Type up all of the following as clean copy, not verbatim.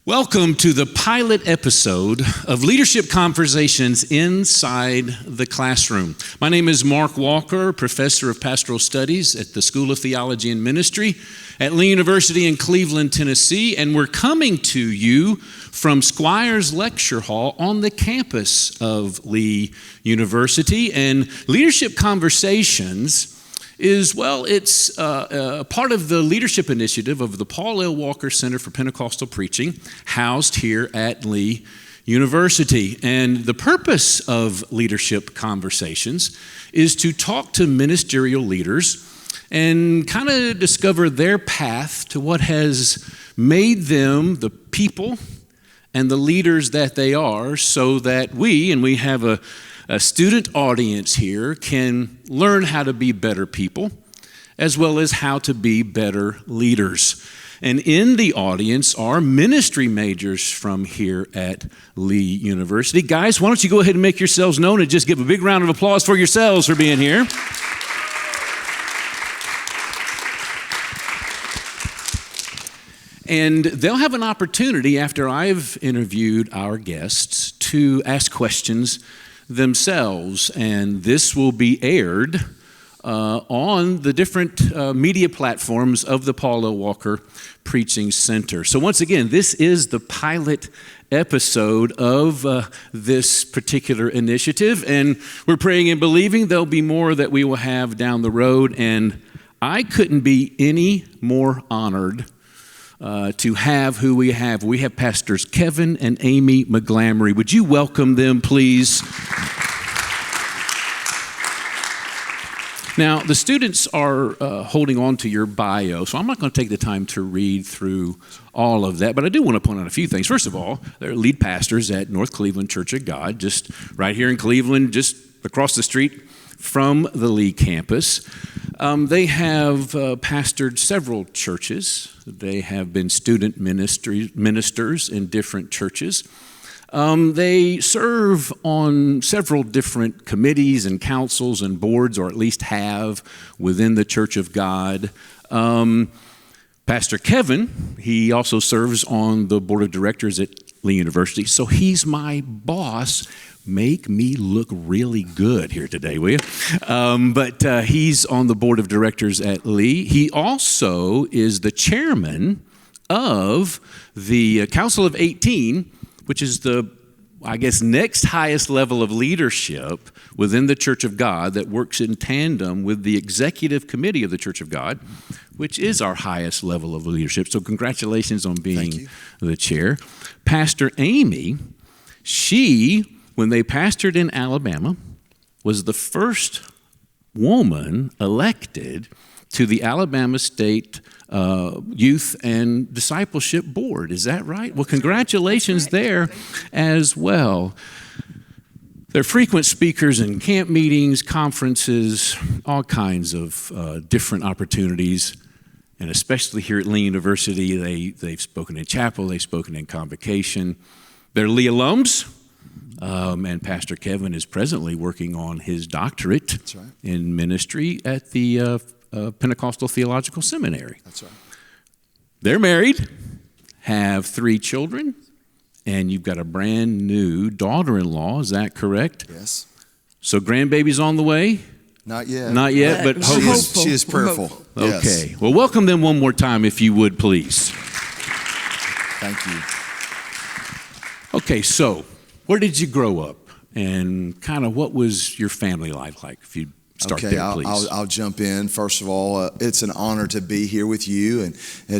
Welcome to the pilot episode of Leadership Conversations Inside the Classroom. My name is Mark Walker, Professor of Pastoral Studies at the School of Theology and Ministry at Lee University in Cleveland, Tennessee, and we're coming to you from Squires Lecture Hall on the campus of Lee University. And Leadership Conversations is, it's part of the leadership initiative of the Paul L. Walker Center for Pentecostal Preaching, housed here at Lee University. And the purpose of Leadership Conversations is to talk to ministerial leaders and kind of discover their path to what has made them the people and the leaders that they are, so that we have a student audience here, can learn how to be better people as well as how to be better leaders. And in the audience are ministry majors from here at Lee University. Guys, why don't you go ahead and make yourselves known and just give a big round of applause for yourselves for being here. And they'll have an opportunity after I've interviewed our guests to ask questions themselves, and this will be aired on the different media platforms of the Paul L. Walker Preaching Center. So once again, this is the pilot episode of this particular initiative, and we're praying and believing there'll be more that we will have down the road, and I couldn't be any more honored to have who we have. We have Pastors Kevin and Amy McGlamery. Would you welcome them, please? Now, the students are holding on to your bio, so I'm not going to take the time to read through all of that, but I do want to point out a few things. First of all, they're lead pastors at North Cleveland Church of God, just right here in Cleveland, just across the street from the Lee campus. They have pastored several churches. They have been student ministers in different churches. They serve on several different committees and councils and boards, or at least have within the Church of God. Pastor Kevin, he also serves on the board of directors at Lee University, so he's my boss. Make me look really good here today, will you? But he's on the board of directors at Lee. He also is the chairman of the Council of 18, which is the, next highest level of leadership within the Church of God that works in tandem with the executive committee of the Church of God, which is our highest level of leadership. So congratulations on being the chair. Pastor Amy, when they pastored in Alabama, was the first woman elected to the Alabama State Youth and Discipleship Board. Is that right? Well, congratulations there as well. They're frequent speakers in camp meetings, conferences, all kinds of different opportunities, and especially here at Lee University, they've spoken in chapel, they've spoken in convocation. They're Lee alums. And Pastor Kevin is presently working on his doctorate in ministry at the Pentecostal Theological Seminary. That's right. They're married, have 3 children, and you've got a brand new daughter-in-law. Is that correct? Yes. So grandbaby's on the way? Not yet. Not yet, but she is prayerful. Okay. Yes. Well, welcome them one more time, if you would, please. Thank you. Okay, so where did you grow up, and kind of what was your family life like? If you start there, please. I'll jump in. First of all, it's an honor to be here with you and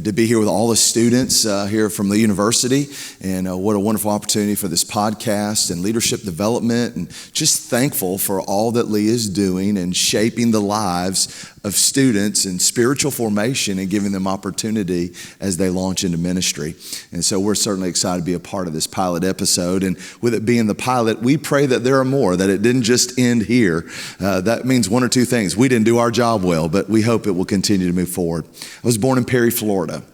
to be here with all the students here from the university. And what a wonderful opportunity for this podcast and leadership development. And just thankful for all that Lee is doing and shaping the lives of students and spiritual formation and giving them opportunity as they launch into ministry. And so we're certainly excited to be a part of this pilot episode. And with it being the pilot, we pray that there are more, that it didn't just end here. That means one or two things. We didn't do our job well, but we hope it will continue to move forward. I was born in Perry, Florida.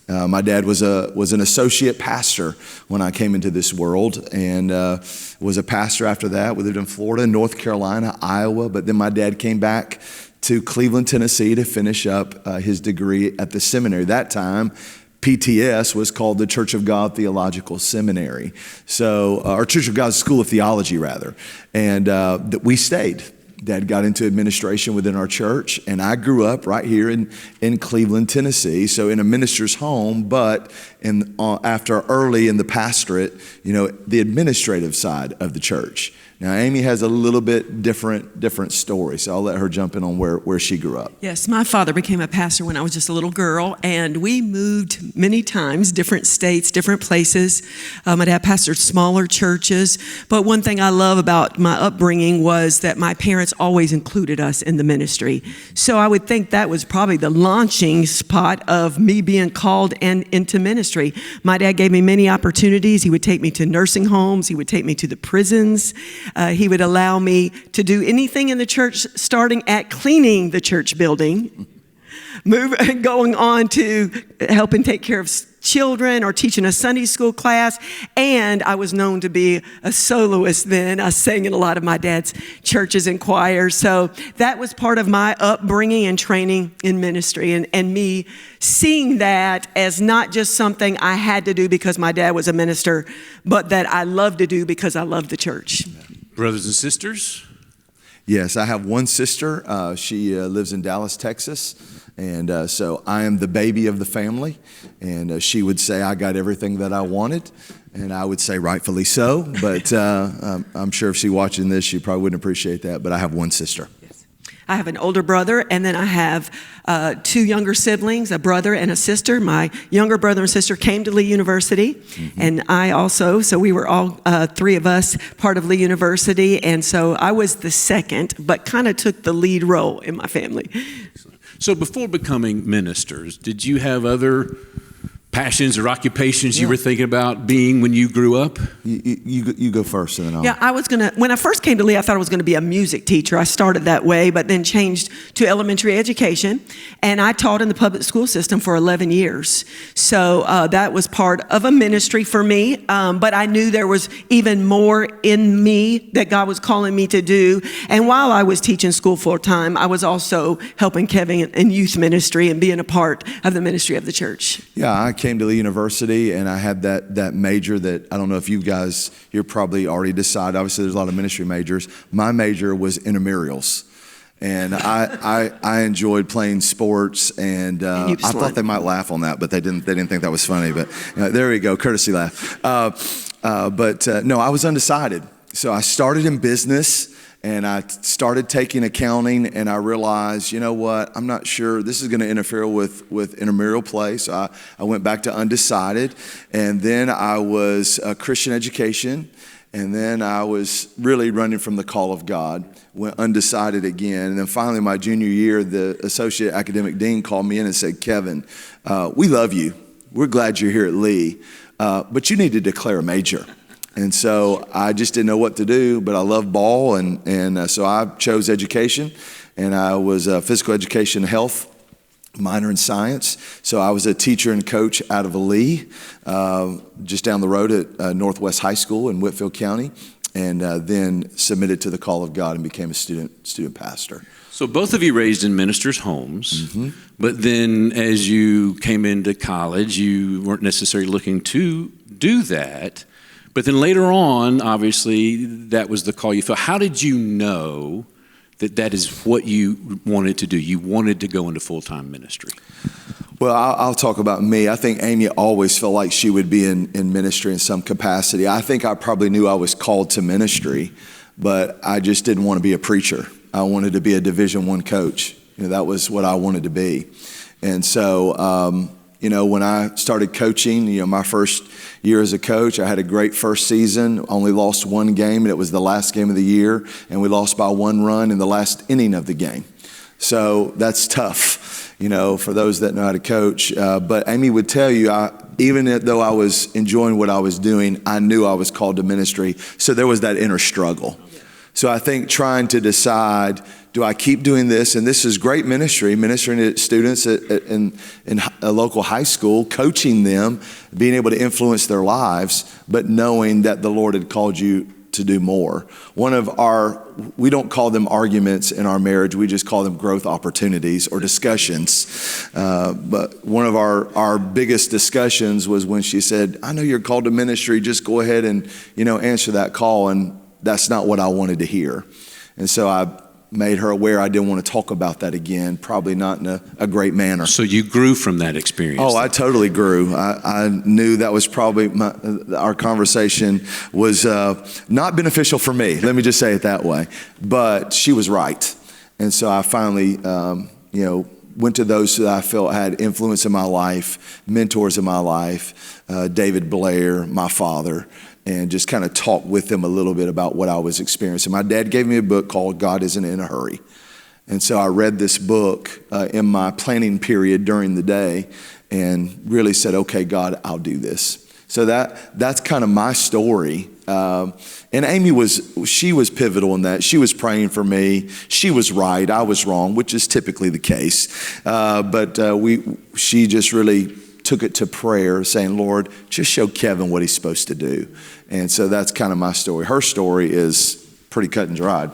My dad was an associate pastor when I came into this world, and was a pastor after that. We lived in Florida, North Carolina, Iowa, but then my dad came back to Cleveland, Tennessee to finish up his degree at the seminary. That time, PTS was called the Church of God Theological Seminary. So, or Church of God School of Theology, rather. And that we stayed. Dad got into administration within our church, and I grew up right here in Cleveland, Tennessee. So in a minister's home, but after early in the pastorate, the administrative side of the church. Now, Amy has a little bit different story, so I'll let her jump in on where she grew up. Yes, my father became a pastor when I was just a little girl, and we moved many times, different states, different places. My dad pastored smaller churches, but one thing I love about my upbringing was that my parents always included us in the ministry. So I would think that was probably the launching spot of me being called and into ministry. My dad gave me many opportunities. He would take me to nursing homes. He would take me to the prisons. He would allow me to do anything in the church, starting at cleaning the church building, going on to helping take care of children or teaching a Sunday school class. And I was known to be a soloist then. I sang in a lot of my dad's churches and choirs. So that was part of my upbringing and training in ministry, and me seeing that as not just something I had to do because my dad was a minister, but that I loved to do because I loved the church. Brothers and sisters? Yes, I have one sister. She lives in Dallas, Texas. And so I am the baby of the family. And she would say I got everything that I wanted. And I would say rightfully so. But I'm sure if she's watching this, she probably wouldn't appreciate that. But I have one sister. I have an older brother, and then I have two younger siblings, a brother and a sister. My younger brother and sister came to Lee University, and I also, so we were all three of us part of Lee University, and so I was the second, but kind of took the lead role in my family. So before becoming ministers, did you have other passions or occupations you were thinking about being when you grew up? You go first, and then I'll... Yeah, when I first came to Lee, I thought I was going to be a music teacher. I started that way, but then changed to elementary education, and I taught in the public school system for 11 years. So that was part of a ministry for me, but I knew there was even more in me that God was calling me to do. And while I was teaching school full-time, I was also helping Kevin in youth ministry and being a part of the ministry of the church. Yeah, I came to Lee University, and I had that major that I don't know if you guys, you're probably already decided. Obviously, there's a lot of ministry majors. My major was intramurals, and I enjoyed playing sports. And I thought they might laugh on that, but they didn't think that was funny. But there we go, courtesy laugh. No, I was undecided. So I started in business. And I started taking accounting, and I realized, you know what, I'm not sure this is going to interfere with intramural play. So I went back to undecided, and then I was Christian education, and then I was really running from the call of God, went undecided again. And then finally, my junior year, the associate academic dean called me in and said, Kevin, we love you. We're glad you're here at Lee, but you need to declare a major. And so I just didn't know what to do, but I love ball, and so I chose education, and I was physical education and health, minor in science. So I was a teacher and coach out of Lee, just down the road at Northwest High School in Whitfield County, and then submitted to the call of God and became a student pastor. So both of you raised in ministers' homes, but then as you came into college, you weren't necessarily looking to do that. But then later on, obviously, that was the call you felt. How did you know that that is what you wanted to do? You wanted to go into full-time ministry. Well, I'll talk about me. I think Amy always felt like she would be in ministry in some capacity. I think I probably knew I was called to ministry, but I just didn't want to be a preacher. I wanted to be a Division I coach. That was what I wanted to be. And so, when I started coaching, my first year as a coach, I had a great first season, only lost one game, and it was the last game of the year, and we lost by one run in the last inning of the game. So that's tough, for those that know how to coach. But Amy would tell you, even though I was enjoying what I was doing, I knew I was called to ministry, so there was that inner struggle. So I think trying to decide, do I keep doing this? And this is great ministering to students in a local high school, coaching them, being able to influence their lives, but knowing that the Lord had called you to do more. We don't call them arguments in our marriage, we just call them growth opportunities or discussions. But one of our biggest discussions was when she said, I know you're called to ministry, just go ahead and, answer that call. And that's not what I wanted to hear. And so I made her aware I didn't want to talk about that again, probably not in a great manner. So you grew from that experience? Oh, I totally grew. I knew that was probably our conversation was not beneficial for me. Let me just say it that way. But she was right. And so I finally, went to those that I felt had influence in my life, mentors in my life, David Blair, my father, and just kind of talk with them a little bit about what I was experiencing. My dad gave me a book called God Isn't in a Hurry. And so I read this book in my planning period during the day and really said, okay, God, I'll do this. So that's kind of my story. And Amy she was pivotal in that. She was praying for me. She was right. I was wrong, which is typically the case. But she just really took it to prayer, saying, Lord, just show Kevin what he's supposed to do. And so that's kind of my story. Her story is pretty cut and dried.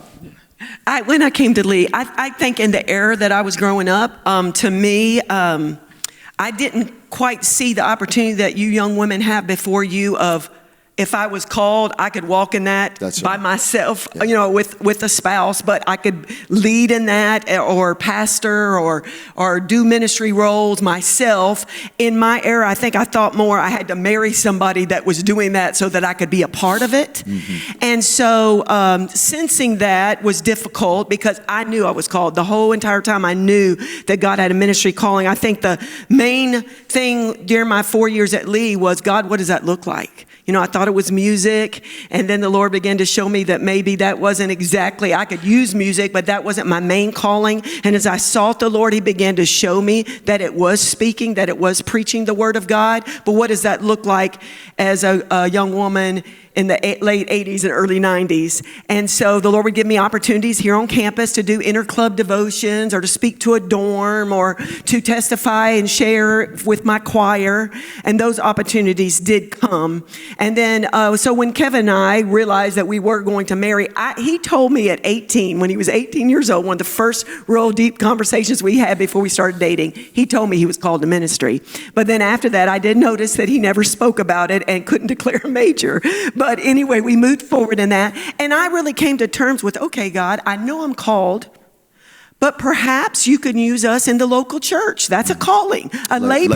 When I came to Lee, I think in the era that I was growing up, to me, I didn't quite see the opportunity that you young women have before you of, if I was called, I could walk in that by myself, with a spouse, but I could lead in that or pastor or do ministry roles myself. In my era, I think I thought more I had to marry somebody that was doing that so that I could be a part of it. Mm-hmm. And so sensing that was difficult because I knew I was called. The whole entire time I knew that God had a ministry calling. I think the main thing during my 4 years at Lee was, God, what does that look like? I thought it was music, and then the Lord began to show me that maybe that wasn't exactly, I could use music, but that wasn't my main calling. And as I sought the Lord, He began to show me that it was speaking, that it was preaching the Word of God. But what does that look like as a young woman in the late 80s and early 90s? And so the Lord would give me opportunities here on campus to do interclub devotions or to speak to a dorm or to testify and share with my choir. And those opportunities did come. And then, so when Kevin and I realized that we were going to marry, he told me at 18, when he was 18 years old, one of the first real deep conversations we had before we started dating, he told me he was called to ministry. But then after that, I did notice that he never spoke about it and couldn't declare a major. But anyway, we moved forward in that. And I really came to terms with, okay, God, I know I'm called, but perhaps you could use us in the local church. That's a calling. Lay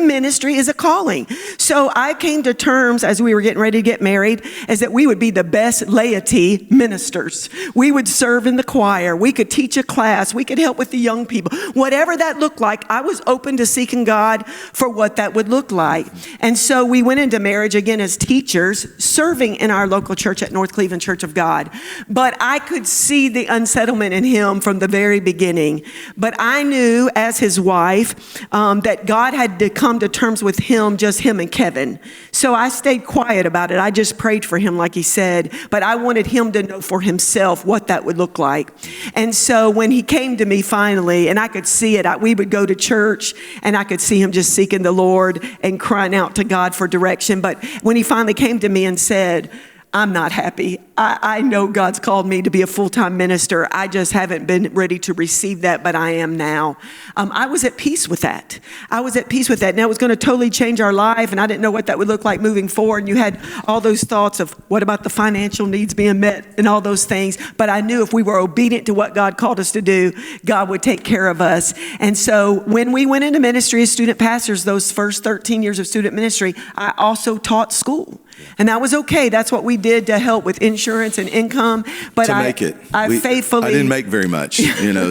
ministry is a calling. So I came to terms as we were getting ready to get married as that we would be the best laity ministers. We would serve in the choir. We could teach a class. We could help with the young people. Whatever that looked like, I was open to seeking God for what that would look like. And so we went into marriage again as teachers, serving in our local church at North Cleveland Church of God. But I could see the unsettlement in him from the very beginning. But I knew as his wife that God had to come to terms with him, just him and Kevin. So I stayed quiet about it. I just prayed for him, like he said, but I wanted him to know for himself what that would look like. And so when he came to me finally, and I could see it, we would go to church and I could see him just seeking the Lord and crying out to God for direction. But when he finally came to me and said, I'm not happy. I know God's called me to be a full-time minister. I just haven't been ready to receive that, but I am now. I was at peace with that. Now it was going to totally change our life, and I didn't know what that would look like moving forward. And you had all those thoughts of what about the financial needs being met and all those things. But I knew if we were obedient to what God called us to do, God would take care of us. And so when we went into ministry as student pastors, those first 13 years of student ministry, I also taught school. And that was okay. That's what we did to help with insurance and income. But I didn't make very much,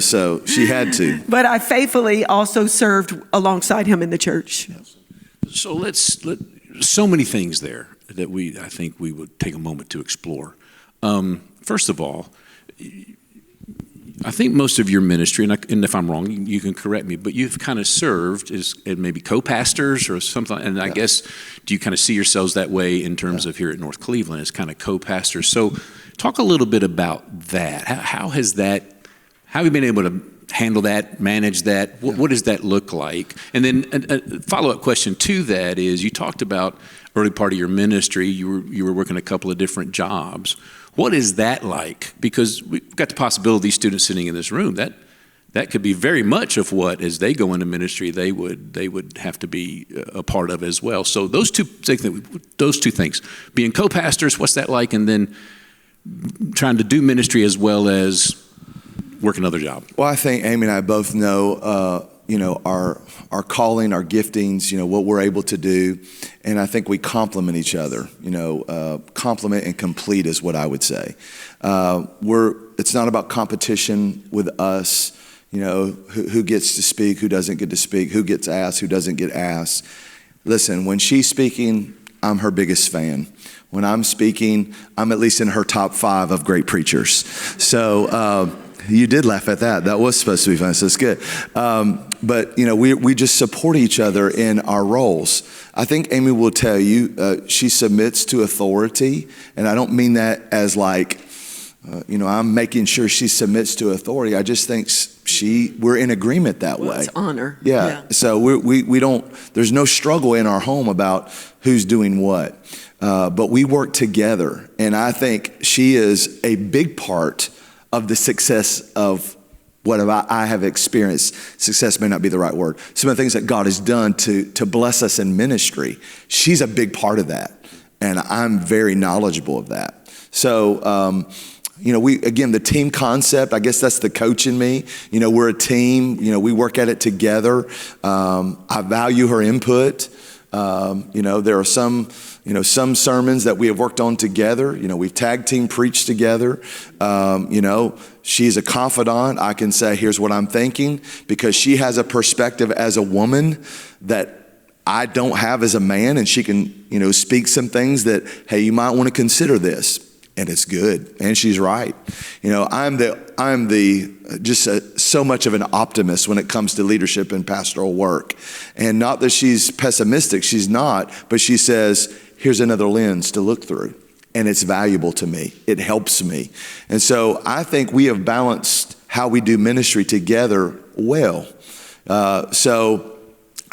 so she had to. But I faithfully also served alongside him in the church. So so many things there that I think we would take a moment to explore. First of all, I think most of your ministry, and if I'm wrong, you can correct me, but you've kind of served as maybe co-pastors or something, and I guess, do you kind of see yourselves that way in terms of here at North Cleveland as kind of co-pastors? So talk a little bit about that. How have you been able handle that, manage that? What does that look like? And then a follow-up question to that is, you talked about early part of your ministry, you were working a couple of different jobs. What is that like? Because we've got the possibility of these students sitting in this room, that could be very much of what, as they go into ministry, they would have to be a part of as well. So those two things, being co-pastors, what's that like? And then trying to do ministry as well as work another job. Well, I think Amy and I both know, our calling, our giftings, what we're able to do. And I think we complement each other, complement and complete is what I would say. It's not about competition with us, who gets to speak, who doesn't get to speak, who gets asked, who doesn't get asked. Listen, when she's speaking, I'm her biggest fan. When I'm speaking, I'm at least in her top 5 of great preachers. So you did laugh at that. That was supposed to be fun, so it's good. But we just support each other in our roles. I think Amy will tell you, she submits to authority, and I don't mean that as like, I'm making sure she submits to authority. I just think we're in agreement that way. It's honor. Yeah. So we don't, there's no struggle in our home about who's doing what. But we work together. And I think she is a big part of the success of what I have experienced. Success may not be the right word. Some of the things that God has done to bless us in ministry. She's a big part of that. And I'm very knowledgeable of that. So, the team concept, I guess that's the coach in me. We're a team, we work at it together. I value her input. There are some sermons that we have worked on together. We've tag team preached together. She's a confidant. I can say, here's what I'm thinking, because she has a perspective as a woman that I don't have as a man, and she can, speak some things that, hey, you might want to consider this. And it's good, and she's right. I'm so much of an optimist when it comes to leadership and pastoral work. And not that she's pessimistic, she's not, but she says, here's another lens to look through. And it's valuable to me. It helps me. And so I think we have balanced how we do ministry together well. So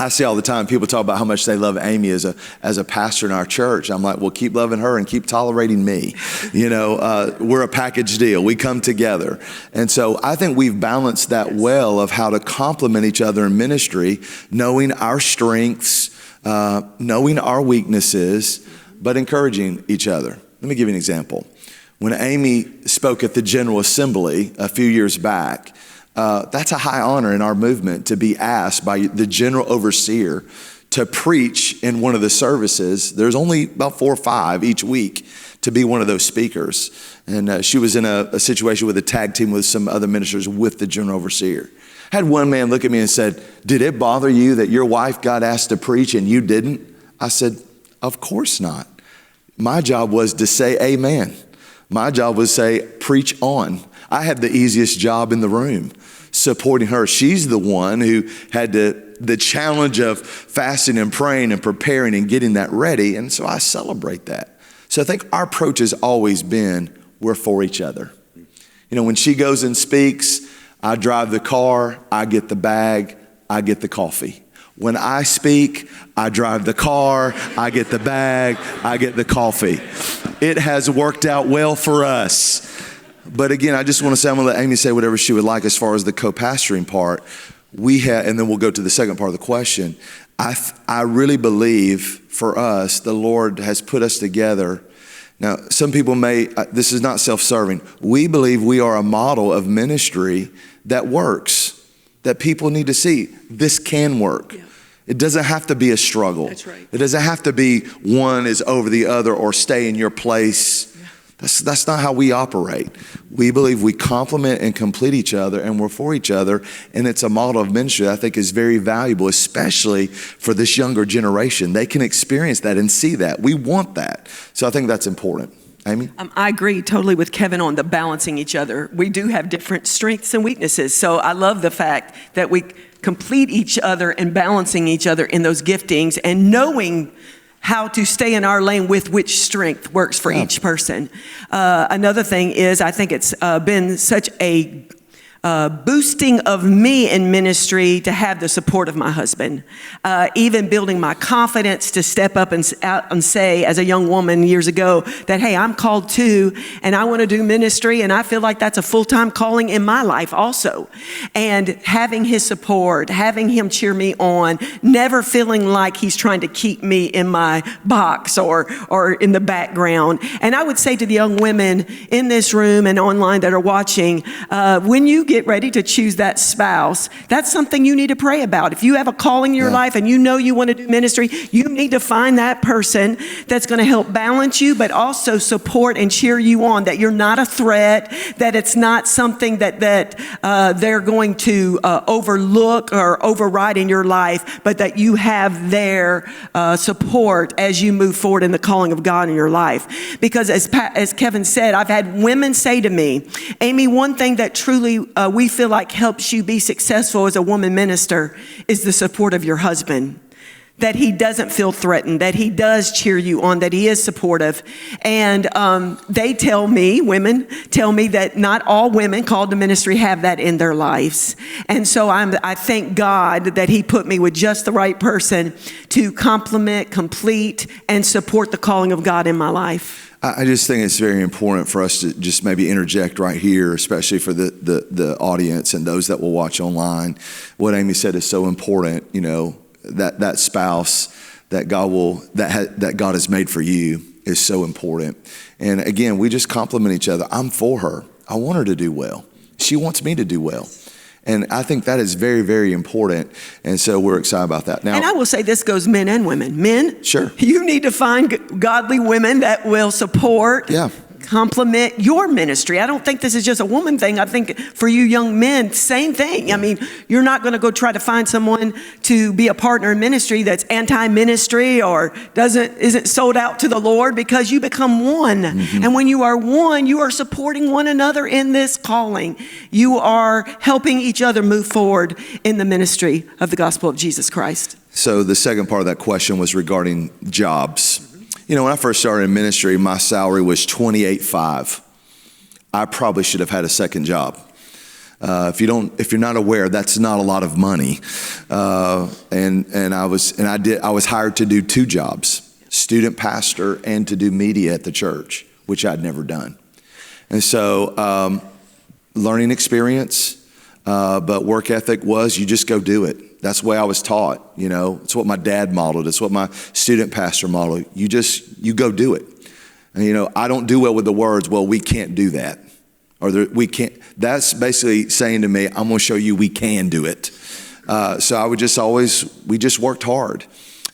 I see all the time people talk about how much they love Amy as a pastor in our church. I'm like, well, keep loving her and keep tolerating me. We're a package deal. We come together. And so I think we've balanced that well of how to complement each other in ministry, knowing our strengths, knowing our weaknesses, but encouraging each other. Let me give you an example. When Amy spoke at the General Assembly a few years back, that's a high honor in our movement to be asked by the general overseer to preach in one of the services. There's only about 4 or 5 each week to be one of those speakers. And she was in a situation with a tag team with some other ministers with the general overseer. I had one man look at me and said, did it bother you that your wife got asked to preach and you didn't? I said, of course not. My job was to say amen. My job was to say, preach on. I had the easiest job in the room, supporting her. She's the one who had the challenge of fasting and praying and preparing and getting that ready. And so I celebrate that. So I think our approach has always been, we're for each other. When she goes and speaks, I drive the car, I get the bag, I get the coffee. When I speak, I drive the car, I get the bag, I get the coffee. It has worked out well for us. But again, I just want to say, I'm going to let Amy say whatever she would like as far as the co-pastoring part. And then we'll go to the second part of the question. I really believe for us, the Lord has put us together. Now, some people this is not self-serving. We believe we are a model of ministry that works, that people need to see. This can work. Yeah. It doesn't have to be a struggle. That's right. It doesn't have to be one is over the other or stay in your place. Yeah. That's not how we operate. We believe we complement and complete each other, and we're for each other. And it's a model of ministry that I think is very valuable, especially for this younger generation. They can experience that and see that. We want that. So I think that's important. Amy? I agree totally with Kevin on the balancing each other. We do have different strengths and weaknesses. So I love the fact that we complete each other and balancing each other in those giftings and knowing how to stay in our lane with which strength works for each person. Another thing is I think it's been such a boosting of me in ministry to have the support of my husband, even building my confidence to step up and say, as a young woman years ago, that, hey, I'm called too, and I want to do ministry, and I feel like that's a full-time calling in my life also. And having his support, having him cheer me on, never feeling like he's trying to keep me in my box or in the background. And I would say to the young women in this room and online that are watching, when you get ready to choose that spouse, that's something you need to pray about. If you have a calling in your life and you know you want to do ministry, you need to find that person that's going to help balance you, but also support and cheer you on, that you're not a threat, that it's not something that they're going to overlook or override in your life, but that you have their support as you move forward in the calling of God in your life. Because as Kevin said, I've had women say to me, Amy, one thing that truly we feel like helps you be successful as a woman minister is the support of your husband. That he doesn't feel threatened, that he does cheer you on, that he is supportive. And they tell me, women tell me that not all women called to ministry have that in their lives. And so I thank God that he put me with just the right person to complement, complete, and support the calling of God in my life. I just think it's very important for us to just maybe interject right here, especially for the audience and those that will watch online. What Amy said is so important, you know, that spouse that God has made for you is so important. And again, we just complement each other. I'm for her. I want her to do well. She wants me to do well. And I think that is very, very important. And so we're excited about that. Now, and I will say this goes men and women. Men, sure, you need to find godly women that will support, complement your ministry. I don't think this is just a woman thing. I think for you young men, same thing. I mean, you're not going to go try to find someone to be a partner in ministry that's anti-ministry or isn't sold out to the Lord, because you become one. Mm-hmm. And when you are one, you are supporting one another in this calling. You are helping each other move forward in the ministry of the gospel of Jesus Christ. So the second part of that question was regarding jobs. You know, when I first started in ministry, my salary was $28,500. I probably should have had a second job. If you're not aware, that's not a lot of money. And I was hired to do two jobs: student pastor and to do media at the church, which I'd never done. And so, learning experience, but work ethic was you just go do it. That's the way I was taught, you know. It's what my dad modeled. It's what my student pastor modeled. You go do it. And, you know, I don't do well with the words, well, we can't do that. Or we can't. That's basically saying to me, I'm going to show you we can do it. So I would we just worked hard.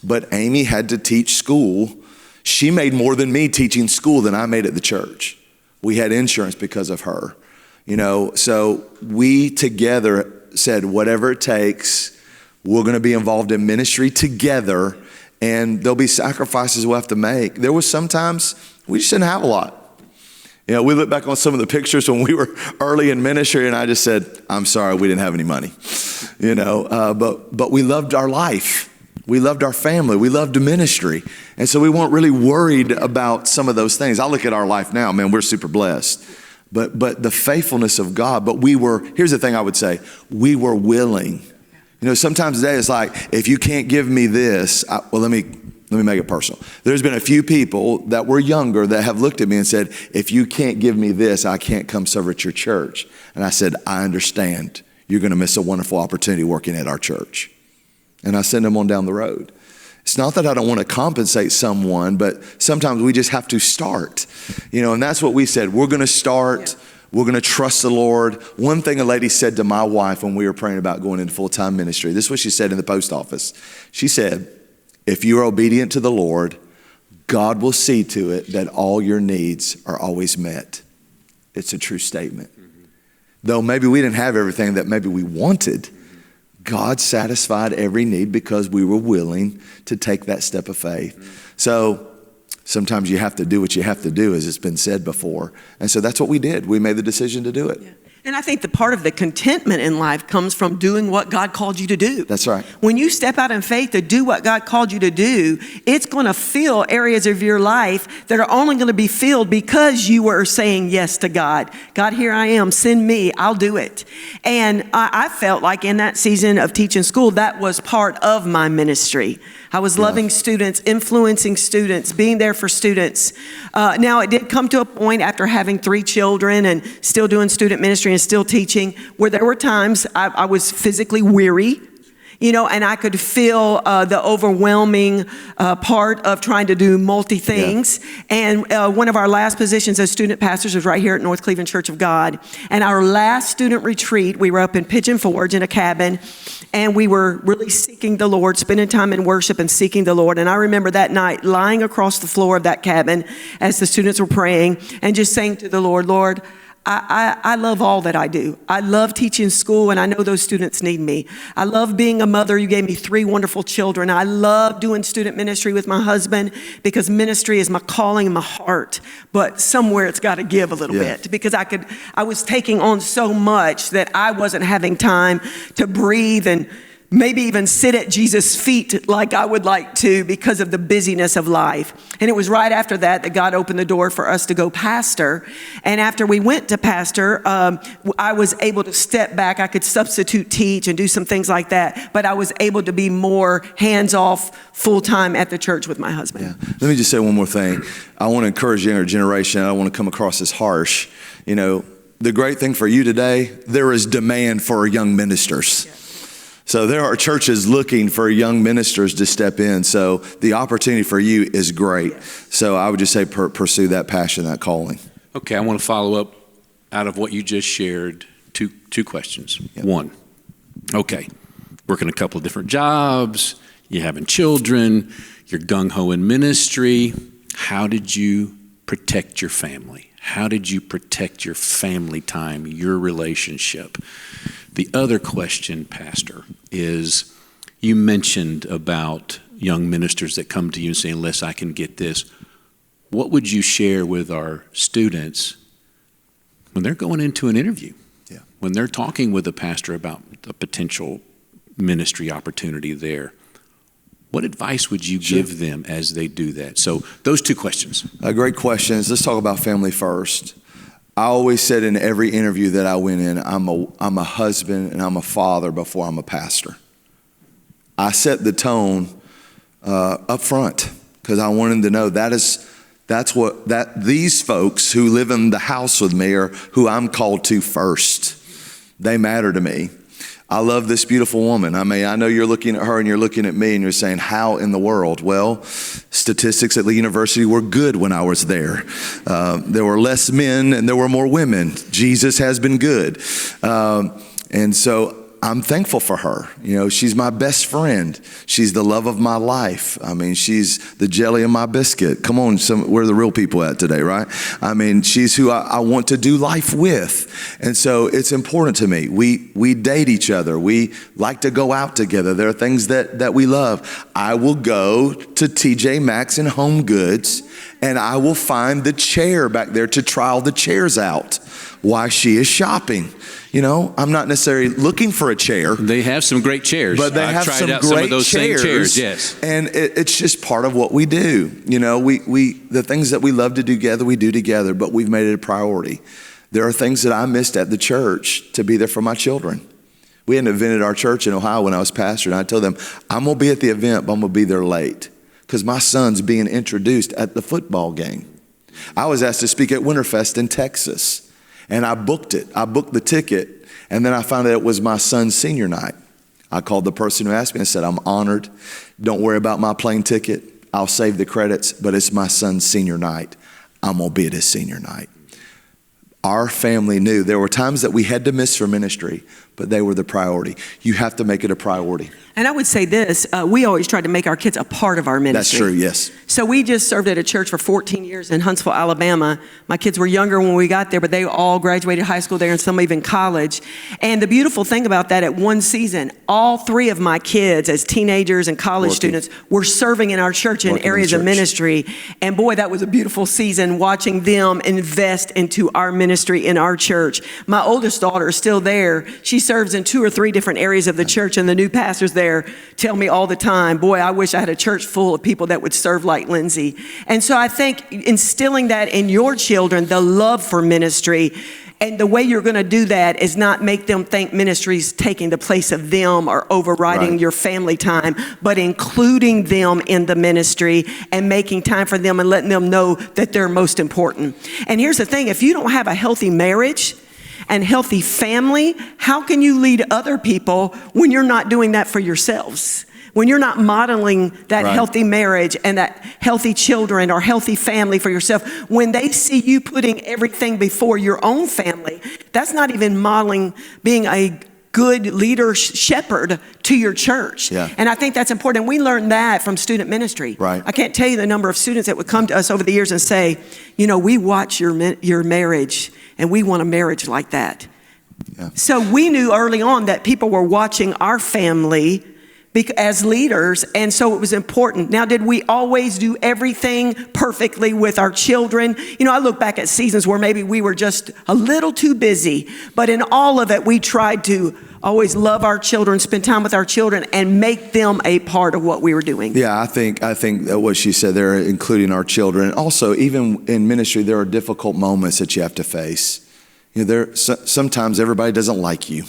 But Amy had to teach school. She made more than me teaching school than I made at the church. We had insurance because of her, you know. So we together said, whatever it takes, we're going to be involved in ministry together, and there'll be sacrifices we'll have to make. There was sometimes we just didn't have a lot. You know, we look back on some of the pictures when we were early in ministry, and I just said, I'm sorry, we didn't have any money. You know, but we loved our life. We loved our family. We loved the ministry. And so we weren't really worried about some of those things. I look at our life now, man, we're super blessed. But the faithfulness of God, here's the thing I would say, we were willing. You know, sometimes today it's like, if you can't give me this, let me make it personal. There's been a few people that were younger that have looked at me and said, if you can't give me this, I can't come serve at your church. And I said, I understand. You're going to miss a wonderful opportunity working at our church. And I send them on down the road. It's not that I don't want to compensate someone, but sometimes we just have to start. You know, and that's what we said. We're going to start. Yeah. We're going to trust the Lord. One thing a lady said to my wife when we were praying about going into full-time ministry, this is what she said in the post office. She said, if you are obedient to the Lord, God will see to it that all your needs are always met. It's a true statement. Mm-hmm. Though maybe we didn't have everything that maybe we wanted, God satisfied every need because we were willing to take that step of faith. Mm-hmm. So sometimes you have to do what you have to do, as it's been said before. And so that's what we did. We made the decision to do it. Yeah. And I think the part of the contentment in life comes from doing what God called you to do. That's right. When you step out in faith to do what God called you to do, it's going to fill areas of your life that are only going to be filled because you were saying yes to God. God, here I am, send me, I'll do it. And I felt like in that season of teaching school, that was part of my ministry. I was loving students, influencing students, being there for students. Now, it did come to a point after having 3 children and still doing student ministry and still teaching where there were times I was physically weary, and I could feel the overwhelming part of trying to do multi things. Yeah. And one of our last positions as student pastors was right here at North Cleveland Church of God. And our last student retreat, we were up in Pigeon Forge in a cabin, and we were really seeking the Lord, spending time in worship and seeking the Lord. And I remember that night lying across the floor of that cabin as the students were praying and just saying to the Lord, Lord, I love all that I do. I love teaching school, and I know those students need me. I love being a mother. You gave me 3 wonderful children. I love doing student ministry with my husband because ministry is my calling and my heart. But somewhere it's got to give a little bit because I was taking on so much that I wasn't having time to breathe and maybe even sit at Jesus' feet like I would like to because of the busyness of life. And it was right after that God opened the door for us to go pastor. And after we went to pastor, I was able to step back. I could substitute teach and do some things like that. But I was able to be more hands-off full-time at the church with my husband. Yeah. Let me just say one more thing. I want to encourage the younger generation. I don't want to come across as harsh. The great thing for you today, there is demand for young ministers. Yeah. So there are churches looking for young ministers to step in. So the opportunity for you is great. So I would just say pursue that passion, that calling. Okay, I want to follow up out of what you just shared. Two questions. Yep. One, okay, working a couple of different jobs, you're having children, you're gung-ho in ministry. How did you protect your family? How did you protect your family time, your relationship? The other question, Pastor, is you mentioned about young ministers that come to you and say, unless I can get this. What would you share with our students when they're going into an interview? Yeah. When they're talking with a pastor about a potential ministry opportunity there? What advice would you give them as they do that? So those 2 questions. Great questions. Let's talk about family first. I always said in every interview that I went in, I'm a husband and I'm a father before I'm a pastor. I set the tone up front because I wanted them to know that these folks who live in the house with me are who I'm called to first. They matter to me. I love this beautiful woman. I mean, I know you're looking at her and you're looking at me and you're saying, how in the world? Well, statistics at the university were good when I was there. There were less men and there were more women. Jesus has been good. And so I'm thankful for her. She's my best friend. She's the love of my life. I mean, she's the jelly of my biscuit. Come on, where are the real people at today, right? I mean, she's who I want to do life with. And so it's important to me. We date each other. We like to go out together. There are things that we love. I will go to TJ Maxx and Home Goods, and I will find the chair back there to try all the chairs out while she is shopping. I'm not necessarily looking for a chair. They have some great chairs. But they have some great some of those chairs. Same chairs, yes. And it's just part of what we do. The things that we love to do together, we do together, but we've made it a priority. There are things that I missed at the church to be there for my children. We had an event at our church in Ohio when I was pastor, and I told them, I'm going to be at the event, but I'm going to be there late because my son's being introduced at the football game. I was asked to speak at Winterfest in Texas. And I booked it. I booked the ticket. And then I found out it was my son's senior night. I called the person who asked me and said, I'm honored. Don't worry about my plane ticket. I'll save the credits, but it's my son's senior night. I'm going to be at his senior night. Our family knew there were times that we had to miss for ministry, but they were the priority. You have to make it a priority. And I would say this, we always tried to make our kids a part of our ministry. That's true, yes. So we just served at a church for 14 years in Huntsville, Alabama. My kids were younger when we got there, but they all graduated high school there and some even college. And the beautiful thing about that, at one season, all three of my kids as teenagers and college students were serving in our church in areas of ministry. And boy, that was a beautiful season watching them invest into our ministry in our church. My oldest daughter is still there. She serves in 2 or 3 different areas of the church, and the new pastors there tell me all the time, boy, I wish I had a church full of people that would serve like Lindsay. And so I think instilling that in your children, the love for ministry, and the way you're going to do that is not make them think ministry's taking the place of them or overriding your family time, but including them in the ministry and making time for them and letting them know that they're most important. And here's the thing, if you don't have a healthy marriage and healthy family, how can you lead other people when you're not doing that for yourselves? When you're not modeling that healthy marriage and that healthy children or healthy family for yourself, when they see you putting everything before your own family, that's not even modeling being a good leader, shepherd to your church. And I think that's important. We learned that from student ministry. I can't tell you the number of students that would come to us over the years and say, you know, we watch your marriage and we want a marriage like that. So we knew early on that people were watching our family as leaders, and so it was important. Now, did we always do everything perfectly with our children? You know, I look back at seasons where maybe we were just a little too busy, but in all of it, we tried to always love our children, spend time with our children, and make them a part of what we were doing. Yeah, I think that what she said there, including our children. Also, even in ministry, there are difficult moments that you have to face. You know, sometimes everybody doesn't like you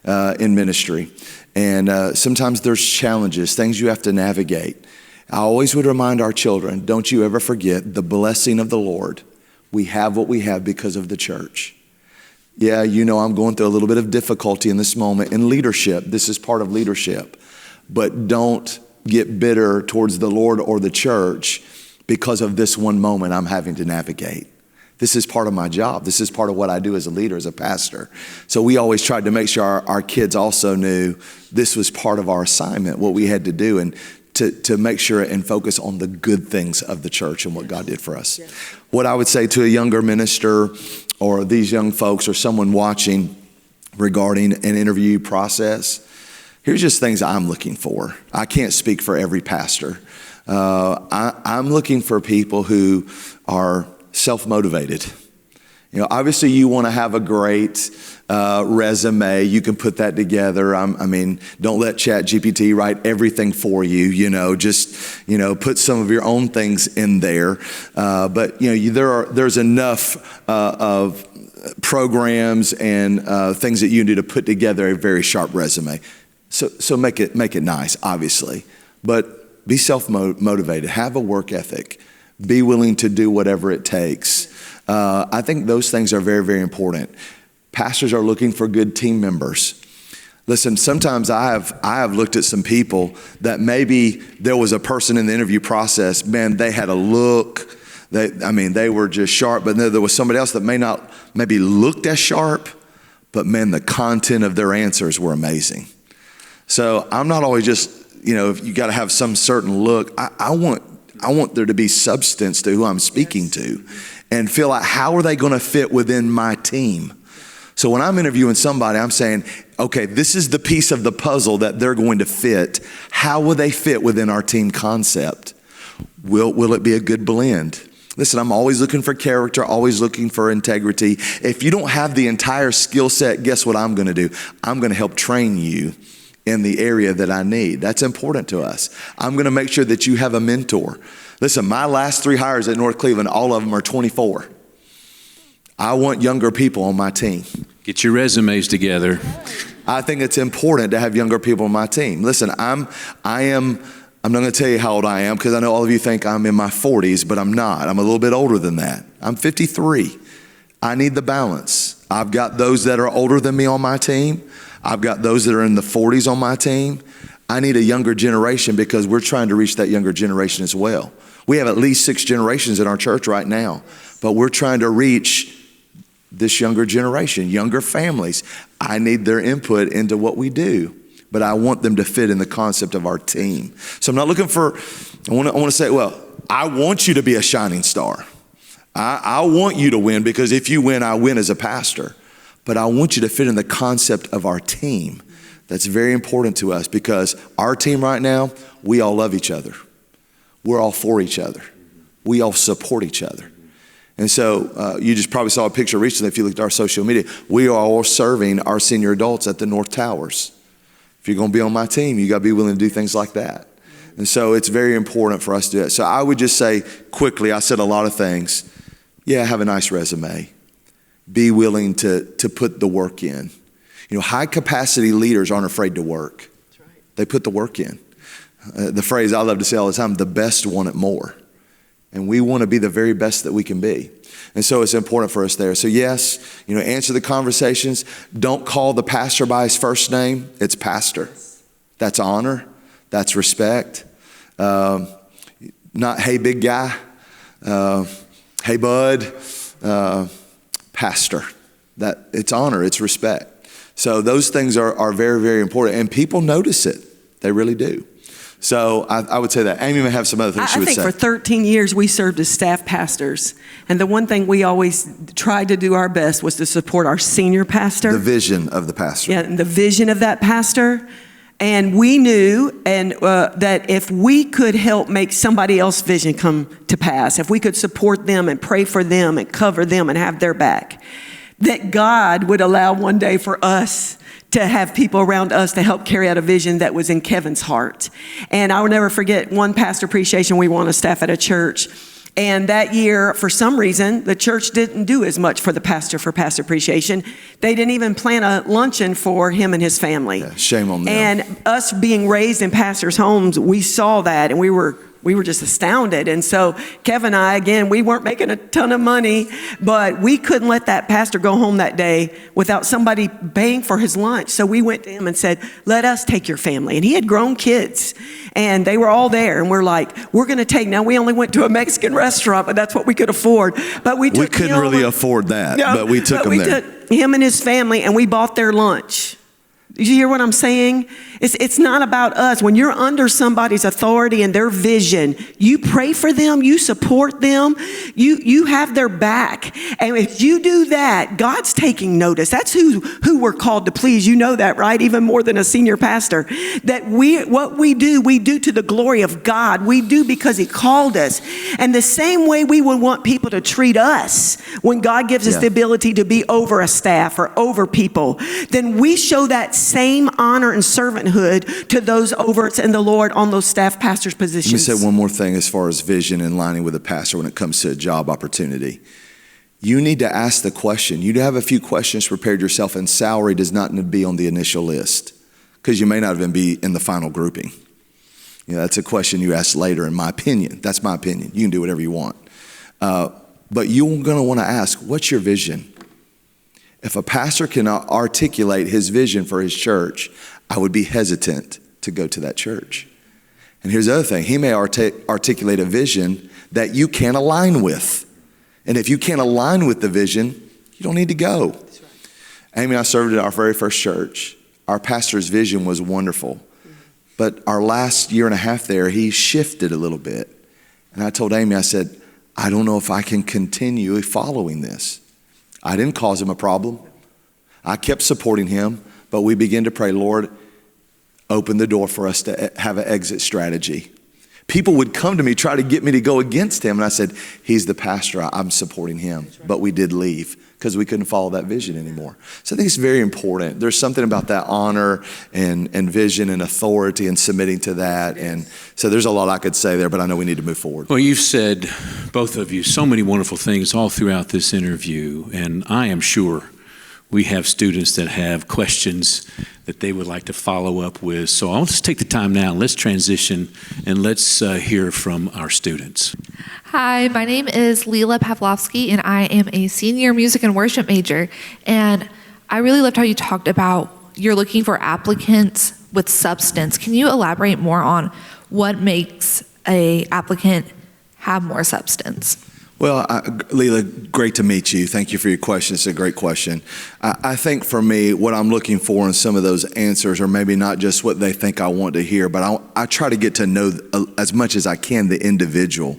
in ministry. And sometimes there's challenges, things you have to navigate. I always would remind our children, don't you ever forget the blessing of the Lord. We have what we have because of the church. Yeah, you know, I'm going through a little bit of difficulty in this moment in leadership. This is part of leadership. But don't get bitter towards the Lord or the church because of this one moment I'm having to navigate. This is part of my job. This is part of what I do as a leader, as a pastor. So we always tried to make sure our kids also knew this was part of our assignment, what we had to do, and to make sure and focus on the good things of the church and what God did for us. What I would say to a younger minister or these young folks or someone watching regarding an interview process, here's just things I'm looking for. I can't speak for every pastor. I'm looking for people who are self-motivated. You know, obviously you want to have a great resume. You can put that together. I mean, don't let ChatGPT write everything for you. You know, just put some of your own things in there. But you know, there's enough of programs and things that you can do to put together a very sharp resume. So make it nice, obviously, but be self-motivated. Have a work ethic. Be willing to do whatever it takes. I think those things are very, very important. Pastors are looking for good team members. Listen, sometimes I have looked at some people that maybe there was a person in the interview process, man, they had a look. They were just sharp, but there was somebody else that maybe looked as sharp, but man, the content of their answers were amazing. So I'm not always just, if you got to have some certain look. I want there to be substance to who I'm speaking to and feel like how are they going to fit within my team? So when I'm interviewing somebody, I'm saying, okay, this is the piece of the puzzle that they're going to fit. How will they fit within our team concept? Will it be a good blend? Listen, I'm always looking for character, always looking for integrity. If you don't have the entire skill set, guess what I'm going to do? I'm going to help train you in the area that I need. That's important to us. I'm going to make sure that you have a mentor. Listen, my last 3 hires at North Cleveland, all of them are 24. I want younger people on my team. Get your resumes together. I think it's important to have younger people on my team. Listen, I'm not going to tell you how old I am because I know all of you think I'm in my 40s, but I'm not. I'm a little bit older than that. I'm 53. I need the balance. I've got those that are older than me on my team. I've got those that are in the 40s on my team. I need a younger generation because we're trying to reach that younger generation as well. We have at least 6 generations in our church right now, but we're trying to reach this younger generation, younger families. I need their input into what we do, but I want them to fit in the concept of our team. So I'm not looking for, I want to say, well, I want you to be a shining star. I want you to win, because if you win, I win as a pastor. But I want you to fit in the concept of our team. That's very important to us, because our team right now, we all love each other. We're all for each other. We all support each other. And so you just probably saw a picture recently if you looked at our social media. We are all serving our senior adults at the North Towers. If you're going to be on my team, you got to be willing to do things like that. And so it's very important for us to do it. So I would just say quickly, I said a lot of things. Yeah, have a nice resume. Be willing to put the work in. You know, high capacity leaders aren't afraid to work. That's right. They put the work in. The phrase I love to say all the time, the best want it more. And we want to be the very best that we can be. And so it's important for us there. So yes, you know, answer the conversations. Don't call the pastor by his first name. It's pastor. That's honor. That's respect. Not, hey, big guy. Hey, bud. Pastor. That it's honor. It's respect. So those things are very, very important. And people notice it. They really do. So I would say that. Amy may have some other things she would say. I think for 13 years we served as staff pastors. And the one thing we always tried to do our best was to support our senior pastor. The vision of the pastor. Yeah, and the vision of that pastor. And we knew that if we could help make somebody else's vision come to pass, if we could support them and pray for them and cover them and have their back, that God would allow one day for us to have people around us to help carry out a vision that was in Kevin's heart. And I will never forget one pastor appreciation we were on a staff at a church. And that year, for some reason, the church didn't do as much for the pastor for pastor appreciation. They didn't even plan a luncheon for him and his family. Yeah, shame on them. And us being raised in pastors' homes, we saw that and we were just astounded. And so Kevin and I, again, we weren't making a ton of money, but we couldn't let that pastor go home that day without somebody paying for his lunch. So we went to him and said, let us take your family. And he had grown kids and they were all there. And we're like, we're going to take, now we only went to a Mexican restaurant, but that's what we could afford. But we couldn't really afford that, but we took him there. Took him and his family and we bought their lunch. Did you hear what I'm saying? It's not about us. When you're under somebody's authority and their vision, you pray for them, you support them, you have their back. And if you do that, God's taking notice. That's who we're called to please. You know that, right? Even more than a senior pastor. That what we do to the glory of God. We do because He called us. And the same way we would want people to treat us when God gives us the ability to be over a staff or over people, then we show that same honor and servanthood to those over in the Lord on those staff pastors' positions. Let me say one more thing as far as vision and lining with a pastor when it comes to a job opportunity. You need to ask the question. You need to have a few questions prepared yourself, and salary does not need to be on the initial list because you may not even be in the final grouping. You know, that's a question you ask later, in my opinion. That's my opinion. You can do whatever you want. But you're going to want to ask, what's your vision? If a pastor cannot articulate his vision for his church, I would be hesitant to go to that church. And here's the other thing. He may articulate a vision that you can't align with. And if you can't align with the vision, you don't need to go. That's right. Amy and I served at our very first church. Our pastor's vision was wonderful. But our last year and a half there, he shifted a little bit. And I told Amy, I said, I don't know if I can continue following this. I didn't cause him a problem. I kept supporting him, but we began to pray, Lord, open the door for us to have an exit strategy. People would come to me, try to get me to go against him. And I said, he's the pastor. I'm supporting him. Right. But we did leave because we couldn't follow that vision anymore. So I think it's very important. There's something about that honor and vision and authority and submitting to that. And so there's a lot I could say there, but I know we need to move forward. Well, you've said, both of you, so many wonderful things all throughout this interview. And I am sure we have students that have questions that they would like to follow up with. So I'll just take the time now. Let's transition and let's hear from our students. Hi, my name is Leela Pavlovsky, and I am a senior music and worship major. And I really loved how you talked about you're looking for applicants with substance. Can you elaborate more on what makes an applicant have more substance? Well, Leela, great to meet you. Thank you for your question. It's a great question. I think for me, what I'm looking for in some of those answers are maybe not just what they think I want to hear, but I try to get to know as much as I can the individual.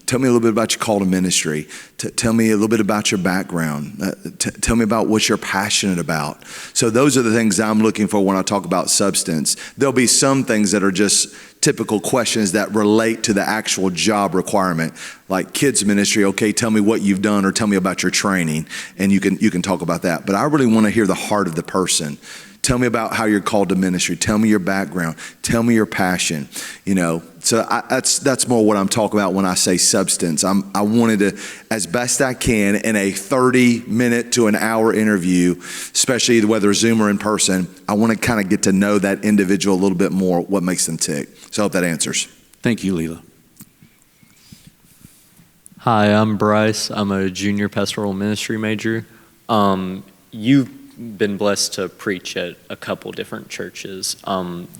Tell me a little bit about your call to ministry. Tell me a little bit about your background. Tell me about what you're passionate about. So those are the things I'm looking for when I talk about substance. There'll be some things that are just typical questions that relate to the actual job requirement, like kids ministry. Okay, tell me what you've done, or tell me about your training, and you can talk about that. But I really want to hear the heart of the person. Tell me about how you're called to ministry. Tell me your background. Tell me your passion. So that's more what I'm talking about when I say substance. I wanted to, as best I can, in a 30-minute to an hour interview, especially whether Zoom or in person, I want to kind of get to know that individual a little bit more, what makes them tick. So I hope that answers. Thank you, Leela. Hi, I'm Bryce. I'm a junior pastoral ministry major. You've been blessed to preach at a couple different churches.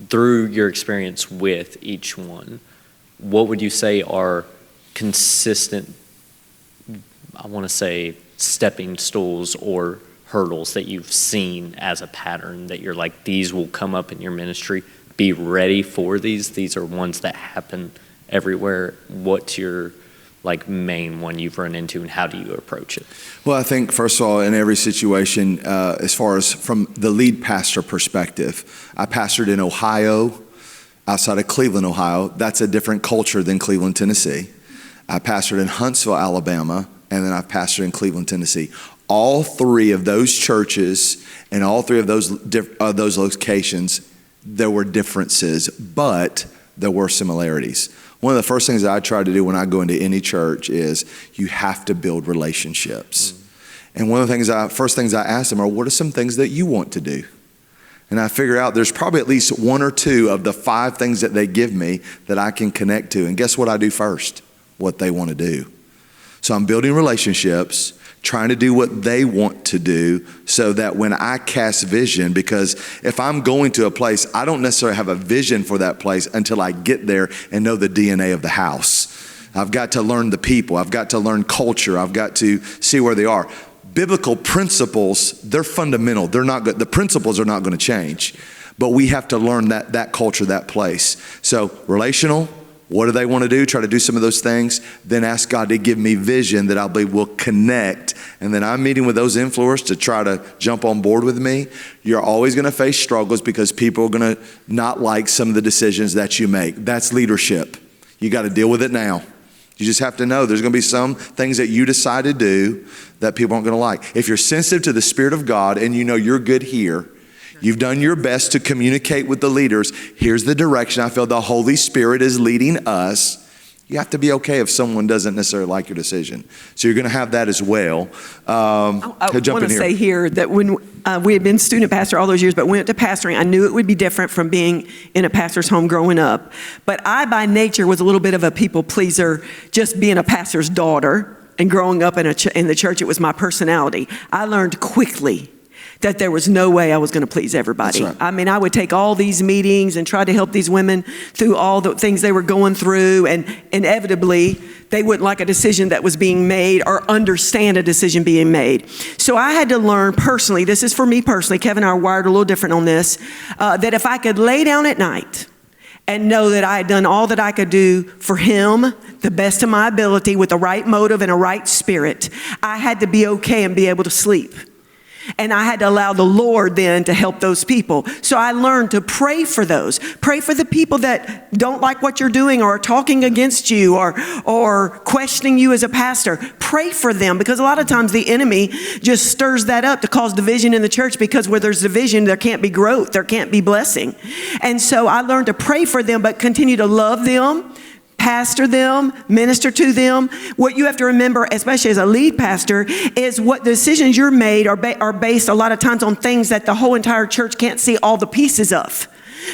Through your experience with each one, what would you say are consistent, I want to say, stepping stools or hurdles that you've seen as a pattern that you're like, these will come up in your ministry? Be ready for these. These are ones that happen everywhere. What's your main one you've run into, and how do you approach it? Well, I think, first of all, in every situation, as far as from the lead pastor perspective, I pastored in Ohio, outside of Cleveland, Ohio. That's a different culture than Cleveland, Tennessee. I pastored in Huntsville, Alabama, and then I pastored in Cleveland, Tennessee. All three of those churches and all three of those locations, there were differences, but there were similarities. One of the first things that I try to do when I go into any church is you have to build relationships. Mm-hmm. And one of the first things I ask them are, what are some things that you want to do? And I figure out there's probably at least one or two of the 5 things that they give me that I can connect to. And guess what I do first? What they want to do. So I'm building relationships, trying to do what they want to do, so that when I cast vision, because if I'm going to a place, I don't necessarily have a vision for that place until I get there and know the DNA of the house. I've got to learn the people. I've got to learn culture. I've got to see where they are. Biblical principles, they're fundamental. They're not good. The principles are not going to change, but we have to learn that culture, that place. So relational. What do they want to do? Try to do some of those things. Then ask God to give me vision that I believe will connect. And then I'm meeting with those influencers to try to jump on board with me. You're always going to face struggles because people are going to not like some of the decisions that you make. That's leadership. You got to deal with it now. You just have to know there's going to be some things that you decide to do that people aren't going to like. If you're sensitive to the Spirit of God and you know you're good here, you've done your best to communicate with the leaders. Here's the direction I feel the Holy Spirit is leading us. You have to be okay if someone doesn't necessarily like your decision. So you're going to have that as well. I want to say here that when we had been student pastor all those years, but went to pastoring, I knew it would be different from being in a pastor's home growing up. But I, by nature, was a little bit of a people pleaser, just being a pastor's daughter and growing up in the church. It was my personality. I learned quickly that there was no way I was going to please everybody. That's right. I mean, I would take all these meetings and try to help these women through all the things they were going through, and inevitably, they wouldn't like a decision that was being made or understand a decision being made. So I had to learn personally, this is for me personally, Kevin and I are wired a little different on this, that if I could lay down at night and know that I had done all that I could do for him, the best of my ability, with the right motive and a right spirit, I had to be okay and be able to sleep. And I had to allow the Lord then to help those people. So I learned to pray for those. Pray for the people that don't like what you're doing or are talking against you or questioning you as a pastor. Pray for them, because a lot of times the enemy just stirs that up to cause division in the church, because where there's division, there can't be growth. There can't be blessing. And so I learned to pray for them, but continue to love them, pastor them, minister to them. What you have to remember, especially as a lead pastor, is what decisions you're made are based a lot of times on things that the whole entire church can't see all the pieces of.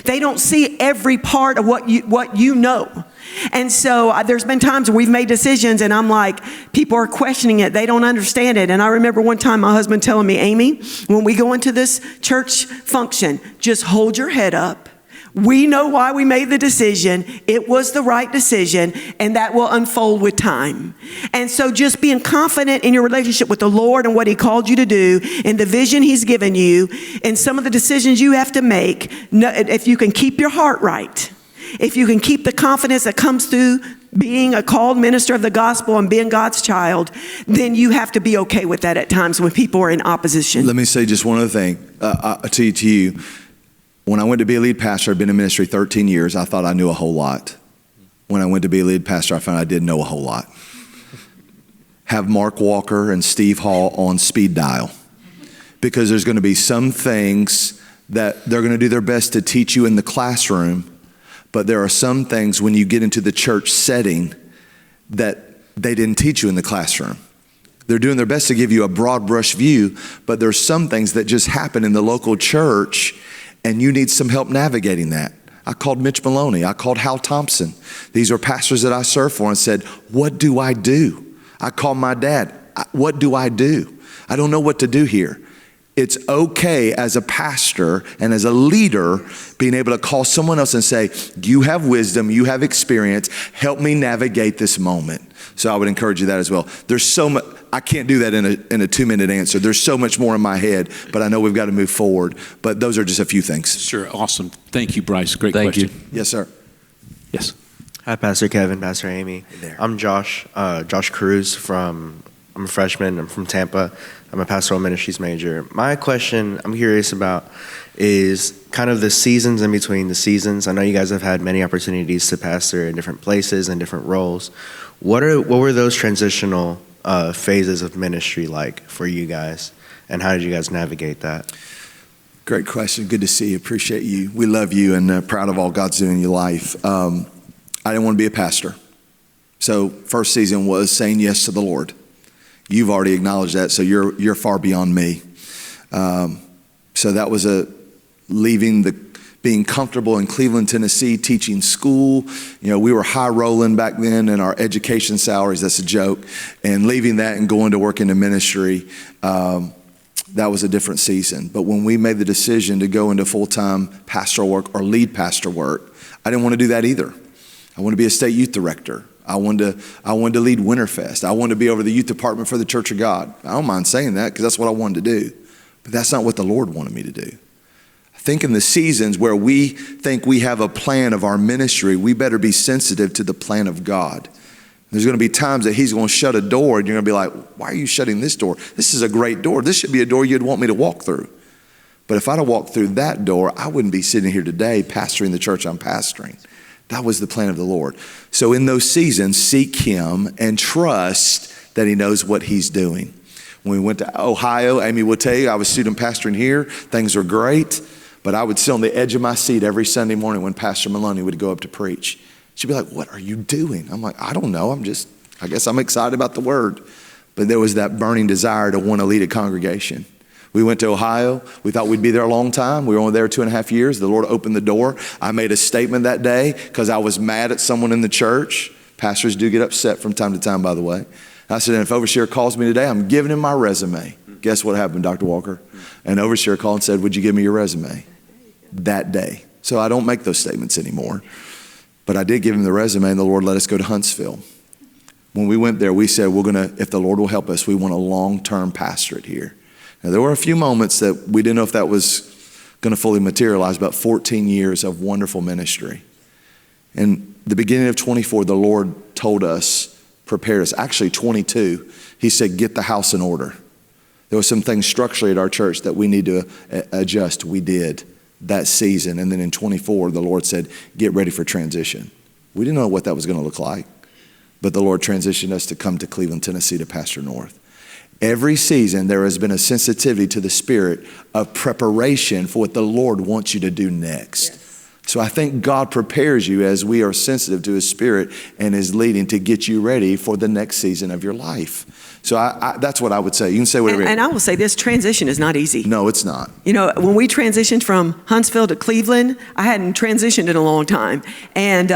They don't see every part of what you know. And so there's been times where we've made decisions and I'm like, people are questioning it. They don't understand it. And I remember one time my husband telling me, Amy, when we go into this church function, just hold your head up. We know why we made the decision. It was the right decision, and that will unfold with time. And so just being confident in your relationship with the Lord and what he called you to do and the vision he's given you and some of the decisions you have to make, if you can keep your heart right, if you can keep the confidence that comes through being a called minister of the gospel and being God's child, then you have to be okay with that at times when people are in opposition. Let me say just one other thing to you. When I went to be a lead pastor, I'd been in ministry 13 years. I thought I knew a whole lot. When I went to be a lead pastor, I found I didn't know a whole lot. Have Mark Walker and Steve Hall on speed dial, because there's going to be some things that they're going to do their best to teach you in the classroom, but there are some things when you get into the church setting that they didn't teach you in the classroom. They're doing their best to give you a broad brush view, but there's some things that just happen in the local church and you need some help navigating that. I called Mitch Maloney. I called Hal Thompson. These are pastors that I serve for, and said, what do I do? I called my dad. What do I do? I don't know what to do here. It's okay as a pastor and as a leader being able to call someone else and say, you have wisdom, you have experience, help me navigate this moment. So I would encourage you that as well. There's so much, I can't do that in a 2-minute answer. There's so much more in my head, but I know we've got to move forward. But those are just a few things. Sure, awesome. Thank you, Bryce. Great Thank question. you. Yes, sir. Yes. Hi, Pastor Kevin, Pastor Amy. Hey there. I'm Josh Cruz I'm a freshman. I'm from Tampa. I'm a pastoral ministries major. My question I'm curious about is kind of the seasons in between the seasons. I know you guys have had many opportunities to pastor in different places and different roles. What were those transitional phases of ministry like for you guys, and how did you guys navigate that? Great question. Good to see you. Appreciate you. We love you and proud of all God's doing in your life. I didn't want to be a pastor. So first season was saying yes to the Lord. You've already acknowledged that, so you're far beyond me. So that was being comfortable in Cleveland, Tennessee, teaching school. You know, we were high rolling back then in our education salaries. That's a joke. And leaving that and going to work in the ministry, that was a different season. But when we made the decision to go into full-time pastoral work or lead pastor work, I didn't want to do that either. I wanted to be a state youth director. I wanted to lead Winterfest. I wanted to be over the youth department for the Church of God. I don't mind saying that because that's what I wanted to do. But that's not what the Lord wanted me to do. I think in the seasons where we think we have a plan of our ministry, we better be sensitive to the plan of God. There's going to be times that he's going to shut a door and you're going to be like, why are you shutting this door? This is a great door. This should be a door you'd want me to walk through. But if I'd have walked through that door, I wouldn't be sitting here today pastoring the church I'm pastoring. That was the plan of the Lord. So in those seasons, seek him and trust that he knows what he's doing. When we went to Ohio, Amy will tell you, I was student pastoring here. Things were great, but I would sit on the edge of my seat every Sunday morning when Pastor Maloney would go up to preach. She'd be like, what are you doing? I'm like, I don't know. I guess I'm excited about the word. But there was that burning desire to want to lead a congregation. We went to Ohio. We thought we'd be there a long time. We were only there 2.5 years. The Lord opened the door. I made a statement that day because I was mad at someone in the church. Pastors do get upset from time to time, by the way. I said, if Overseer calls me today, I'm giving him my resume. Guess what happened, Dr. Walker? And Overseer called and said, would you give me your resume? That day. So I don't make those statements anymore. But I did give him the resume, and the Lord let us go to Huntsville. When we went there, we said, if the Lord will help us, we want a long-term pastorate here. Now, there were a few moments that we didn't know if that was going to fully materialize, about 14 years of wonderful ministry. And the beginning of 24, the Lord told us, prepared us. Actually, 22, he said, get the house in order. There were some things structurally at our church that we need to adjust. We did that season. And then in 24, the Lord said, get ready for transition. We didn't know what that was going to look like, but the Lord transitioned us to come to Cleveland, Tennessee to pastor North. Every season, there has been a sensitivity to the spirit of preparation for what the Lord wants you to do next. Yes. So I think God prepares you as we are sensitive to his spirit and his leading to get you ready for the next season of your life. So that's what I would say. You can say whatever. And I will say this transition is not easy. No, it's not. You know, when we transitioned from Huntsville to Cleveland, I hadn't transitioned in a long time. And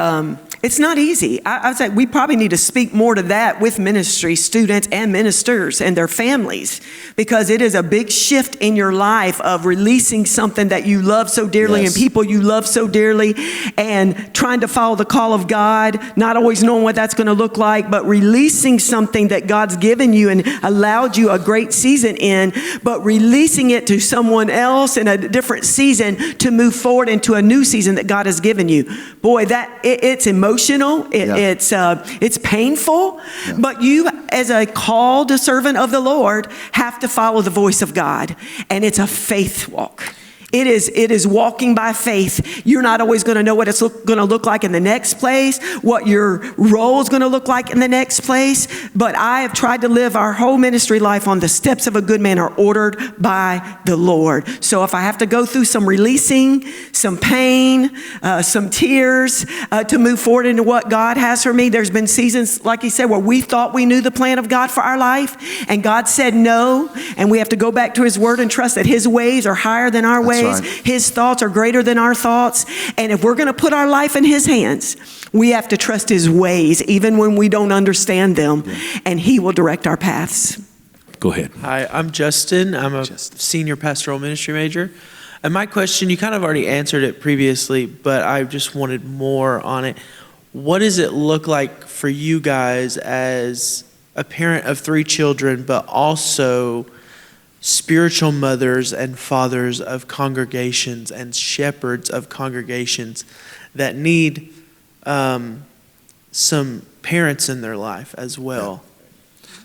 It's not easy. I'd say we probably need to speak more to that with ministry students and ministers and their families, because it is a big shift in your life of releasing something that you love so dearly Yes. and people you love so dearly, and trying to follow the call of God, not always knowing what that's going to look like, but releasing something that God's given you and allowed you a great season in, but releasing it to someone else in a different season to move forward into a new season that God has given you. Boy, it's emotional. It's painful, but you, as a called servant of the Lord, have to follow the voice of God, and it's a faith walk. It is walking by faith. You're not always going to know what it's going to look like in the next place, what your role is going to look like in the next place. But I have tried to live our whole ministry life on the steps of a good man are ordered by the Lord. So if I have to go through some releasing, some pain, some tears to move forward into what God has for me, there's been seasons, like he said, where we thought we knew the plan of God for our life, and God said no, and we have to go back to his word and trust that his ways are higher than our ways. Right. His thoughts are greater than our thoughts. And if we're going to put our life in his hands, we have to trust his ways, even when we don't understand them, and he will direct our paths. Go ahead. Hi, I'm Justin. I'm a senior pastoral ministry major. And my question, you kind of already answered it previously, but I just wanted more on it. What does it look like for you guys as a parent of 3 children, but also spiritual mothers and fathers of congregations and shepherds of congregations that need some parents in their life as well?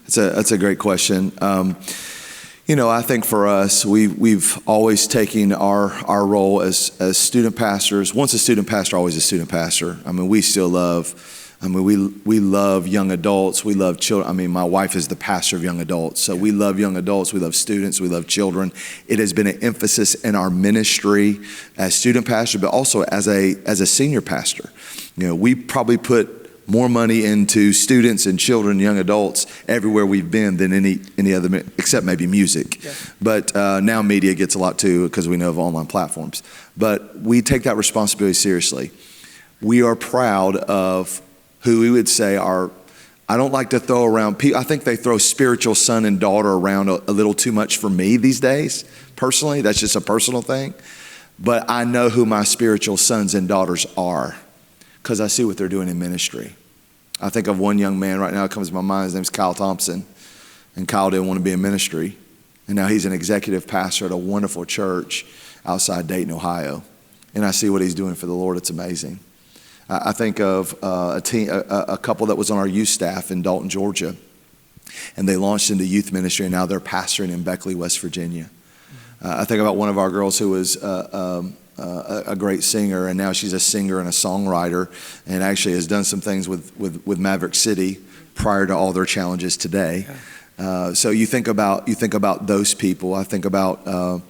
That's a great question. I think for us, we've always taken our role as student pastors. Once a student pastor, always a student pastor. I mean, we love young adults. We love children. I mean, my wife is the pastor of young adults. So we love young adults. We love students. We love children. It has been an emphasis in our ministry as student pastor, but also as a senior pastor. We probably put more money into students and children, young adults, everywhere we've been than any other, except maybe music. Yeah. But now media gets a lot too, because we know of online platforms. But we take that responsibility seriously. We are proud of who we would say are, I don't like to throw around, I think they throw spiritual son and daughter around a little too much for me these days, personally. That's just a personal thing. But I know who my spiritual sons and daughters are, because I see what they're doing in ministry. I think of one young man right now that comes to my mind. His name's Kyle Thompson. And Kyle didn't want to be in ministry. And now he's an executive pastor at a wonderful church outside Dayton, Ohio. And I see what he's doing for the Lord. It's amazing. I think of a couple that was on our youth staff in Dalton, Georgia. And they launched into youth ministry, and now they're pastoring in Beckley, West Virginia. I think about one of our girls who was a great singer, and now she's a singer and a songwriter, and actually has done some things with Maverick City prior to all their challenges today. So you think about those people. I think about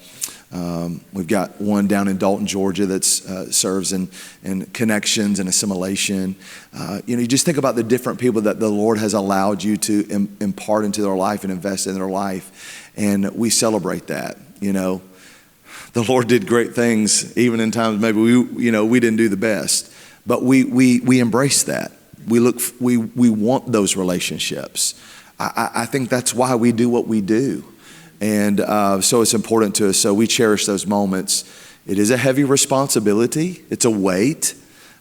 we've got one down in Dalton, Georgia that serves in connections and assimilation. You just think about the different people that the Lord has allowed you to impart into their life and invest in their life, and we celebrate that. The Lord did great things, even in times maybe we didn't do the best, but we embrace that. We want those relationships. I think that's why we do what we do, and so it's important to us. So we cherish those moments. It is a heavy responsibility. It's a weight.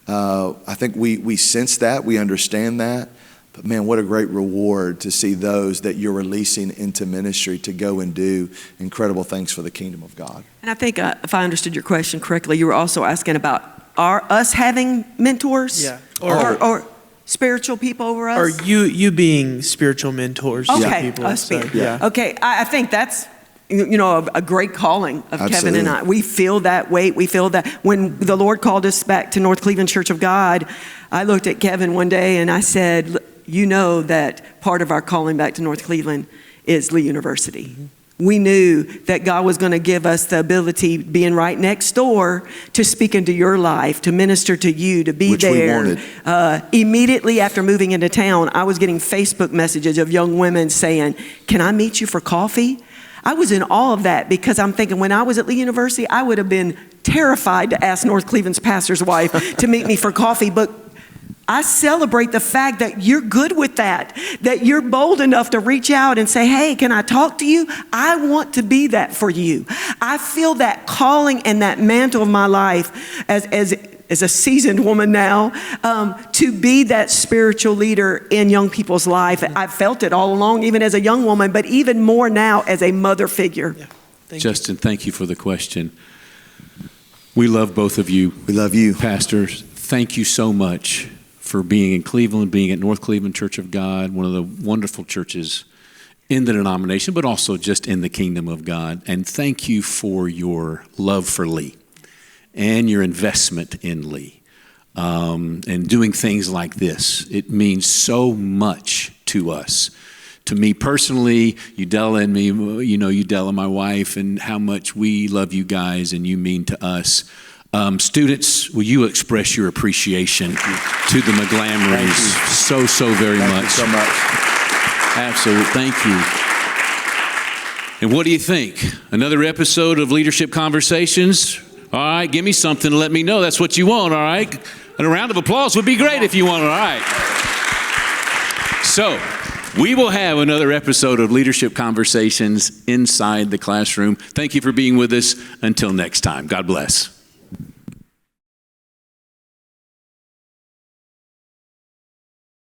I think we sense that, we understand that. But man, what a great reward to see those that you're releasing into ministry to go and do incredible things for the kingdom of God. And I think if I understood your question correctly, you were also asking about us having mentors, or spiritual people over us, or you being spiritual mentors. Okay, to people. us being. Yeah. Okay, I think that's a great calling of Absolutely. Kevin and I. We feel that weight. We feel that when the Lord called us back to North Cleveland Church of God, I looked at Kevin one day and I said, that part of our calling back to North Cleveland is Lee University. Mm-hmm. We knew that God was going to give us the ability, being right next door, to speak into your life, to minister to you, to be Which there. we wanted. Immediately after moving into town, I was getting Facebook messages of young women saying, "Can I meet you for coffee?" I was in awe of that, because I'm thinking when I was at Lee University, I would have been terrified to ask North Cleveland's pastor's wife to meet me for coffee, but I celebrate the fact that you're good with that you're bold enough to reach out and say, hey, can I talk to you? I want to be that for you. I feel that calling and that mantle of my life as a seasoned woman now, to be that spiritual leader in young people's life. I've felt it all along, even as a young woman, but even more now as a mother figure. Yeah. Justin, thank you for the question. We love both of you. We love you. Pastors, thank you so much for being in Cleveland, being at North Cleveland Church of God, one of the wonderful churches in the denomination, but also just in the kingdom of God. And thank you for your love for Lee and your investment in Lee, and doing things like this. It means so much to us. To me personally, Udella and me, Udella, my wife, and how much we love you guys and you mean to us. Students, will you express your appreciation to the McGlamerys so very much? Thank you so much. Absolutely. Thank you. And what do you think? Another episode of Leadership Conversations? All right, give me something to let me know that's what you want, all right? And a round of applause would be great if you want, all right? So, we will have another episode of Leadership Conversations inside the classroom. Thank you for being with us. Until next time, God bless.